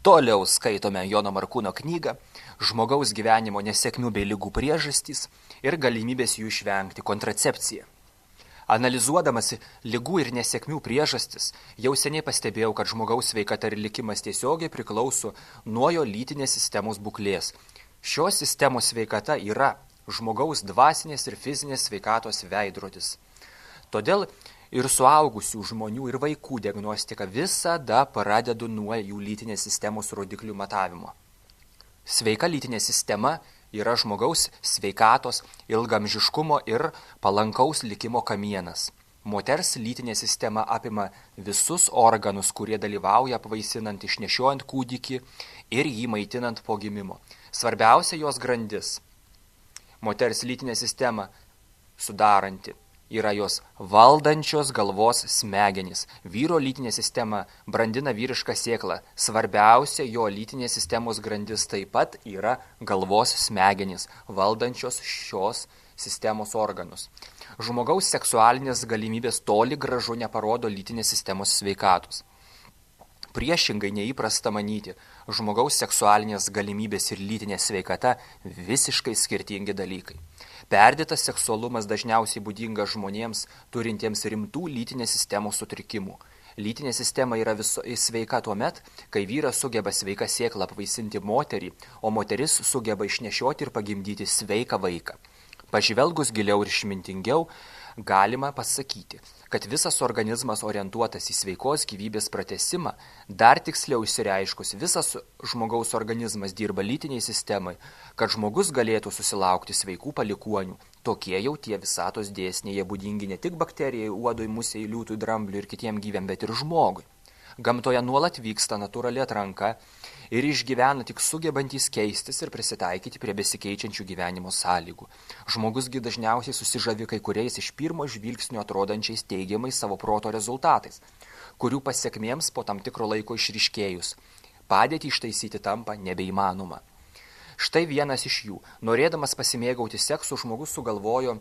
Toliau skaitome Jono Markūno knygą Žmogaus gyvenimo nesėkmių bei ligų priežastys ir galimybės jų išvengti – kontracepcija. Analizuodamas ligų ir nesėkmių priežastis, jau seniai pastebėjau, kad žmogaus sveikata ir likimas tiesiogiai priklauso nuo jo lytinės sistemos būklės. Šios sistemos sveikata yra žmogaus dvasinės ir fizinės sveikatos veidrodis. Todėl ir suaugusių žmonių ir vaikų diagnostika visada pradedu nuo jų lytinės sistemos rodiklių matavimo. Sveika lytinė sistema yra žmogaus sveikatos, ilgamžiškumo ir palankaus likimo kamienas. Moters lytinė sistema apima visus organus, kurie dalyvauja apvaisinant, išnešiojant kūdikį ir jį maitinant po gimimo. Svarbiausia jos grandis. Moters lytinė sistema sudaranti yra jos valdančios galvos smegenys. Vyro lytinė sistema brandina vyrišką sėklą. Svarbiausia jo lytinės sistemos grandis taip pat yra galvos smegenys, valdančios šios sistemos organus. Žmogaus seksualinės galimybės toli gražu neparodo lytinės sistemos sveikatos. Priešingai neįprasta manyti, žmogaus seksualinės galimybės ir lytinė sveikata visiškai skirtingi dalykai. Perdėtas seksualumas dažniausiai būdingas žmonėms, turintiems rimtų lytinės sistemos sutrikimų. Lytinė sistema yra sveika tuomet, kai vyras sugeba sveiką sėklą apvaisinti moterį, o moteris sugeba išnešioti ir pagimdyti sveiką vaiką. Pažvelgus giliau ir išmintingiau, galima pasakyti, kad visas organizmas orientuotas į sveikos gyvybės pratesimą, dar tiksliau išsireiškus, visas žmogaus organizmas dirba lytiniai sistemai, kad žmogus galėtų susilaukti sveikų palikuonių. Tokie jau tie visatos dėsniai, jie būdingi ne tik bakterijai, uodui, musei, liūtui, drambliui ir kitiem gyviam, bet ir žmogui. Gamtoje nuolat vyksta natūrali atranka ir išgyvena tik sugebantys keistis ir prisitaikyti prie besikeičiančių gyvenimo sąlygų. Žmogusgi dažniausiai susižavi kai kuriais iš pirmo žvilgsnio atrodančiais teigiamais savo proto rezultatais, kurių pasekmėms po tam tikro laiko išryškėjus. Padėtį ištaisyti tampa nebeįmanoma. Štai vienas iš jų. Norėdamas pasimėgauti seksu, žmogus sugalvojo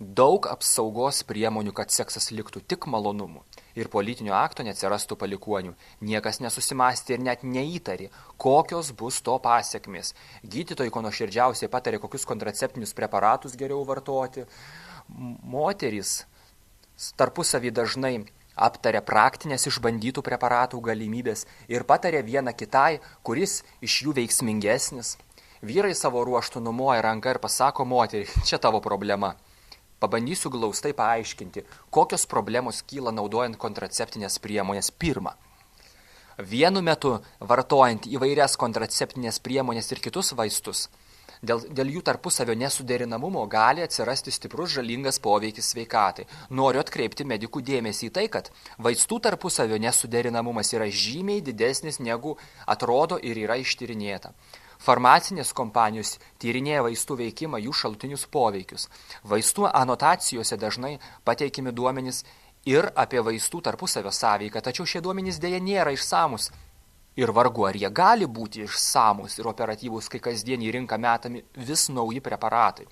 daug apsaugos priemonių, kad seksas liktų tik malonumu ir po lytinio akto neatsirastų palikuonių. Niekas nesusimąstė ir net neįtarė, kokios bus to pasekmės. Gydytojai ko nuoširdžiausiai patarė, kokius kontraceptinius preparatus geriau vartoti. Moterys tarpusavy dažnai aptarė praktinės išbandytų preparatų galimybės ir patarė vieną kitai, kuris iš jų veiksmingesnis. Vyrai savo ruoštų numoja ranką ir pasako moteriai, čia tavo problema. Pabandysiu glaustai paaiškinti, kokios problemos kyla naudojant kontraceptinės priemonės. Pirma, vienu metu vartojant įvairias kontraceptinės priemonės ir kitus vaistus, dėl jų tarpusavio nesuderinamumo gali atsirasti stiprus žalingas poveikis sveikatai. Noriu atkreipti medikų dėmesį į tai, kad vaistų tarpusavio nesuderinamumas yra žymiai didesnis negu atrodo ir yra ištyrinėta. Farmacinės kompanijos tyrinėja vaistų veikimą, jų šalutinius poveikius. Vaistų anotacijose dažnai pateikiami duomenys ir apie vaistų tarpusavio sąveiką, tačiau šie duomenys dėja nėra išsamus. Ir vargu, ar jie gali būti išsamus ir operatyvūs, kai kasdien į rinką metami vis nauji preparatai.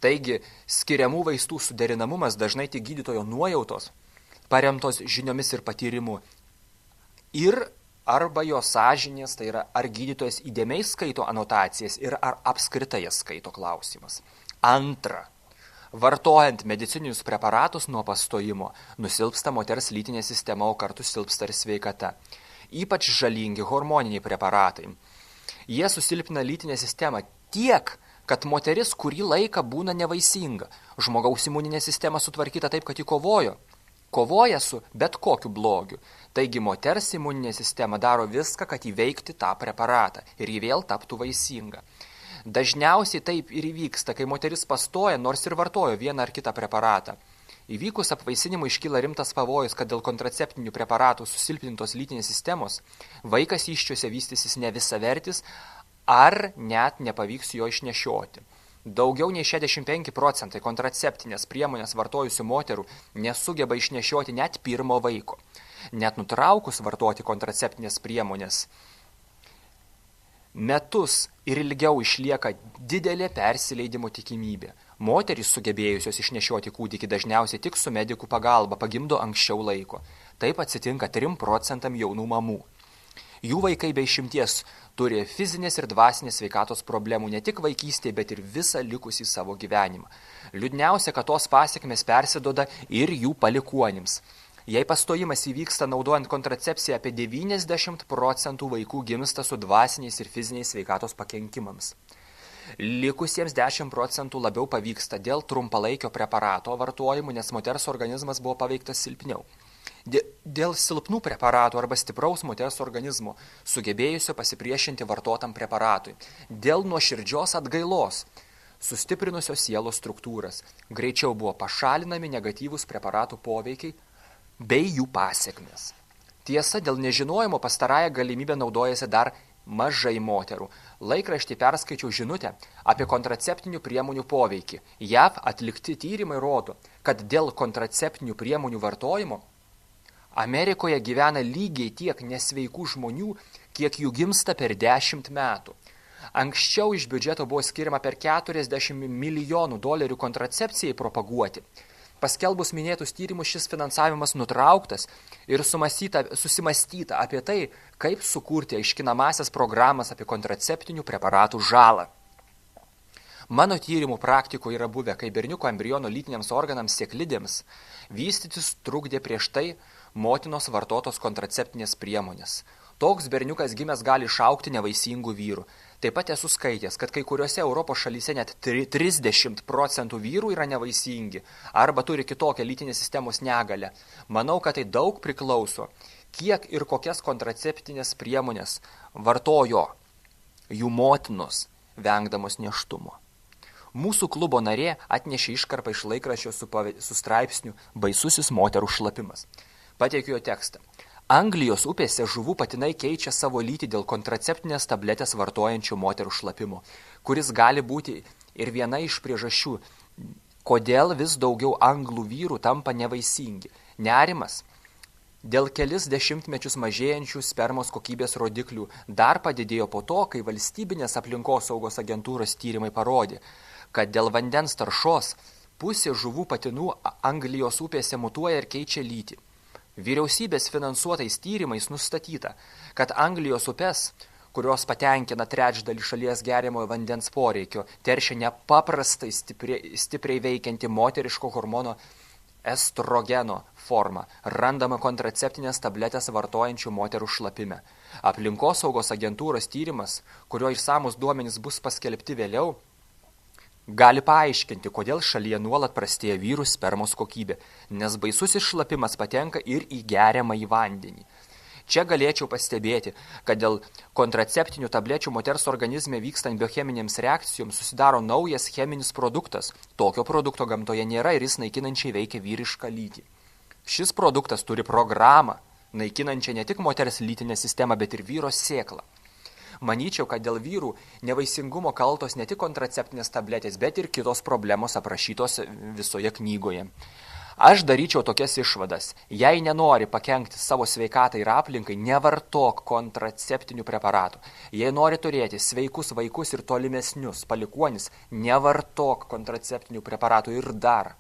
Taigi, skiriamų vaistų suderinamumas dažnai tik gydytojo nuojautos, paremtos žiniomis ir patyrimu. Ir arba jo sąžinės, tai yra ar gydytojas įdėmiai skaito anotacijas ir ar apskritai jas skaito klausimas. Antra, vartojant medicininius preparatus nuo pastojimo, nusilpsta moters lytinė sistema, o kartu silpsta ir sveikata. Ypač žalingi hormoniniai preparatai. Jie susilpina lytinę sistemą tiek, kad moteris kurį laiką būna nevaisinga. Žmogaus imuninė sistema sutvarkyta taip, kad ji kovoja su bet kokiu blogiu. Taigi moters imuninė sistema daro viską, kad įveikti tą preparatą ir ji vėl taptų vaisinga. Dažniausiai taip ir įvyksta, kai moteris pastoja, nors ir vartojo vieną ar kitą preparatą. Įvykus apvaisinimui iškyla rimtas pavojus, kad dėl kontraceptinių preparatų susilpnintos lytinės sistemos vaikas įsčiose vystysis ne visavertis ar net nepavyks jo išnešioti. Daugiau nei 65% kontraceptinės priemonės vartojusių moterų nesugeba išnešioti net pirmo vaiko. Net nutraukus vartoti kontraceptinės priemonės, metus ir ilgiau išlieka didelė persileidimo tikimybė. Moterys sugebėjusios išnešioti kūdikį dažniausiai tik su medikų pagalba pagimdo anksčiau laiko. Taip atsitinka 3 procentam jaunų mamų. Jų vaikai be išimties turi fizinės ir dvasinės sveikatos problemų ne tik vaikystėje, bet ir visą likusį savo gyvenimą. Liūdniausia, kad tos pasekmės persiduoda ir jų palikuonims. Jei pastojimas įvyksta naudojant kontracepciją, apie 90 procentų vaikų gimsta su dvasiniais ir fiziniais sveikatos pakenkimams. Likusiems 10 procentų labiau pavyksta dėl trumpalaikio preparato vartojimų, nes moters organizmas buvo paveiktas silpniau. Dėl silpnų preparatų arba stipraus moters organizmo, sugebėjusio pasipriešinti vartotam preparatui, dėl nuoširdžios atgailos, sustiprinusios sielos struktūras, greičiau buvo pašalinami negatyvūs preparatų poveikiai bei jų pasekmės. Tiesa, dėl nežinojimo pastarąją galimybę naudojasi dar mažai moterų. Laikraštį perskaičiau žinutę apie kontraceptinių priemonių poveikį. JAV atlikti tyrimai rodo, kad dėl kontraceptinių priemonių vartojimo Amerikoje gyvena lygiai tiek nesveikų žmonių, kiek jų gimsta per 10 metų. Anksčiau iš biudžeto buvo skiriama per $40 milijonų kontracepcijai propaguoti. Paskelbus minėtus tyrimus šis finansavimas nutrauktas ir susimastyta apie tai, kaip sukurti aiškinamasias programas apie kontraceptinių preparatų žalą. Mano tyrimų praktikoje yra buvę, kai berniuko embriono lytiniams organams sėklidėms vystytis trukdė prieš tai motinos vartotos kontraceptinės priemonės. Toks berniukas gimęs gali išaugti nevaisingų vyrų. Taip pat esu skaitęs, kad kai kuriuose Europos šalyse net 30 procentų vyrų yra nevaisingi arba turi kitokią lytinės sistemos negalę. Manau, kad tai daug priklauso, kiek ir kokias kontraceptinės priemonės vartojo jų motinos, vengdamos nėštumo. Mūsų klubo narė atnešė iškarpą iš laikraščio su straipsniu Baisusis moterų šlapimas. Pateikiu jo tekstą. Anglijos upėse žuvų patinai keičia savo lytį dėl kontraceptinės tabletės vartojančių moterų šlapimo, kuris gali būti ir viena iš priežasčių, kodėl vis daugiau anglų vyrų tampa nevaisingi. Nerimas dėl kelis dešimtmečius mažėjančių spermos kokybės rodiklių dar padidėjo po to, kai valstybinės aplinkosaugos agentūros tyrimai parodė, kad dėl vandens taršos pusė žuvų patinų Anglijos upėse mutuoja ir keičia lytį. Vyriausybės finansuotais tyrimais nustatyta, kad Anglijos upes, kurios patenkina trečdalį šalies geriamojo vandens poreikio, teršia nepaprastai stipriai veikianti moteriško hormono estrogeno forma, randama kontraceptinės tabletės vartojančių moterų šlapime. Aplinkosaugos agentūros tyrimas, kurio išsamus duomenys bus paskelbti vėliau, gali paaiškinti, kodėl šalyje nuolat prastėja vyrų spermos kokybė, nes baisusis šlapimas patenka ir į geriamąjį vandenį. Čia galėčiau pastebėti, kad dėl kontraceptinių tablečių moters organizme vykstant biocheminėms reakcijoms susidaro naujas cheminis produktas. Tokio produkto gamtoje nėra ir jis naikinančiai veikia vyrišką lytį. Šis produktas turi programą, naikinančią ne tik moters lytinę sistemą, bet ir vyro sėklą. Manyčiau, kad dėl vyrų nevaisingumo kaltos ne tik kontraceptinės tabletės, bet ir kitos problemos aprašytos visoje knygoje. Aš daryčiau tokias išvadas. Jei nenori pakenkti savo sveikatai ir aplinkai, nevartok kontraceptinių preparatų. Jei nori turėti sveikus vaikus ir tolimesnius palikuonis, nevartok kontraceptinių preparatų ir dar.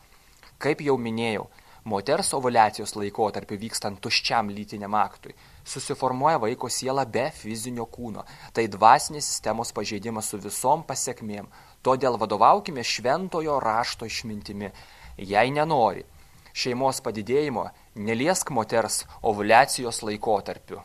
Kaip jau minėjau, moters ovuliacijos laikotarpiu vykstant tuščiam lytiniam aktui susiformuoja vaiko siela be fizinio kūno. Tai dvasinės sistemos pažeidimas su visom pasekmėm. Todėl vadovaukime šventojo rašto išmintimi. Jei nenori šeimos padidėjimo, neliesk moters ovuliacijos laikotarpiu.